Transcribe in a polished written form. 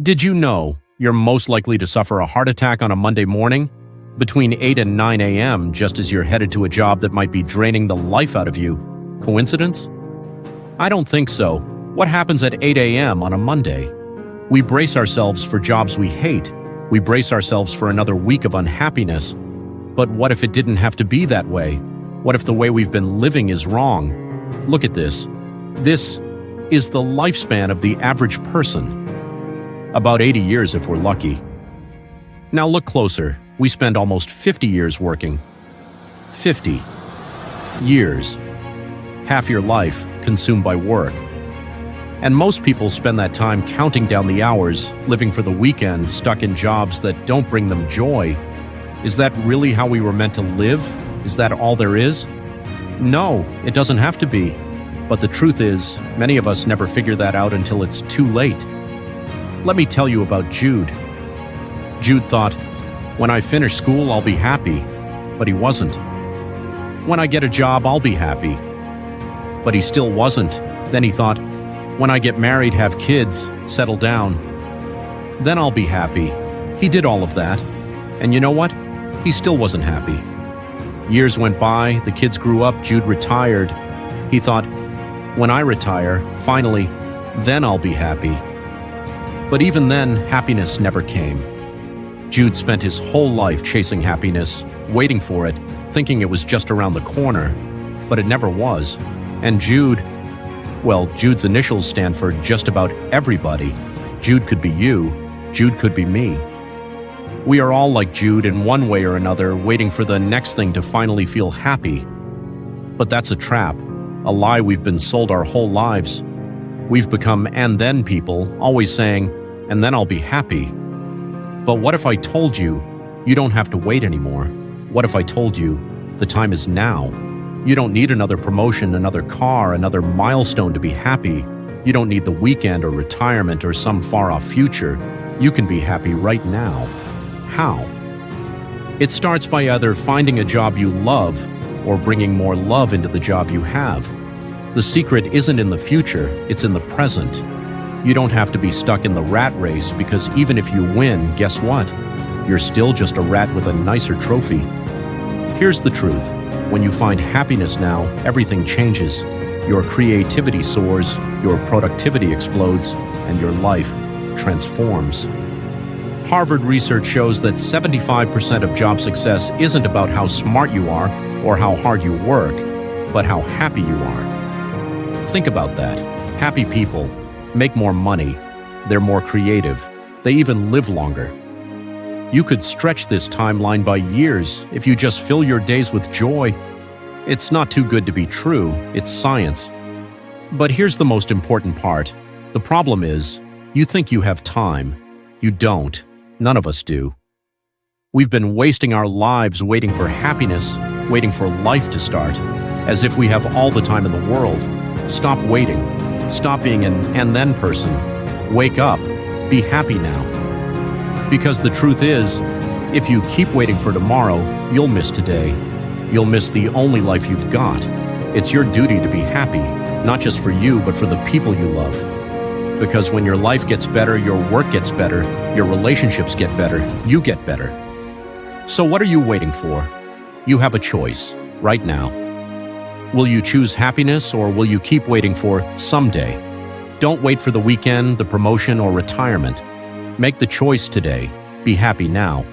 Did you know you're most likely to suffer a heart attack on a Monday morning between 8 and 9 a.m. just as you're headed to a job that might be draining the life out of you? Coincidence? I don't think so. What happens at 8 a.m. on a Monday? We brace ourselves for jobs we hate. We brace ourselves for another week of unhappiness. But what if it didn't have to be that way? What if the way we've been living is wrong? Look at this. This is the lifespan of the average person. About 80 years if we're lucky. Now look closer. We spend almost 50 years working. 50 years. Half your life consumed by work. And most people spend that time counting down the hours, living for the weekend, stuck in jobs that don't bring them joy. Is that really how we were meant to live? Is that all there is? No, it doesn't have to be. But the truth is, many of us never figure that out until it's too late. Let me tell you about Jude. Jude thought, when I finish school, I'll be happy. But he wasn't. When I get a job, I'll be happy. But he still wasn't. Then he thought, when I get married, have kids, settle down, then I'll be happy. He did all of that. And you know what? He still wasn't happy. Years went by, the kids grew up, Jude retired. He thought, when I retire, finally, then I'll be happy. But even then, happiness never came. Jude spent his whole life chasing happiness, waiting for it, thinking it was just around the corner. But it never was. And Jude, well, Jude's initials stand for just about everybody. Jude could be you. Jude could be me. We are all like Jude in one way or another, waiting for the next thing to finally feel happy. But that's a trap, a lie we've been sold our whole lives. We've become and then people, always saying, and then I'll be happy. But what if I told you, you don't have to wait anymore? What if I told you, the time is now? You don't need another promotion, another car, another milestone to be happy. You don't need the weekend or retirement or some far-off future. You can be happy right now. How? It starts by either finding a job you love or bringing more love into the job you have. The secret isn't in the future, it's in the present. You don't have to be stuck in the rat race because even if you win, guess what? You're still just a rat with a nicer trophy. Here's the truth. When you find happiness now, everything changes. Your creativity soars, your productivity explodes, and your life transforms. Harvard research shows that 75% of job success isn't about how smart you are or how hard you work, but how happy you are. Think about that. Happy people make more money, they're more creative, they even live longer. You could stretch this timeline by years if you just fill your days with joy. It's not too good to be true, it's science. But here's the most important part. The problem is, you think you have time. You don't. None of us do. We've been wasting our lives waiting for happiness, waiting for life to start, as if we have all the time in the world. Stop waiting. Stop being an and then person. Wake up. Be happy now. Because the truth is, if you keep waiting for tomorrow, you'll miss today. You'll miss the only life you've got. It's your duty to be happy, not just for you, but for the people you love. Because when your life gets better, your work gets better, your relationships get better, you get better. So what are you waiting for? You have a choice, right now. Will you choose happiness or will you keep waiting for someday? Don't wait for the weekend, the promotion, or retirement. Make the choice today. Be happy now.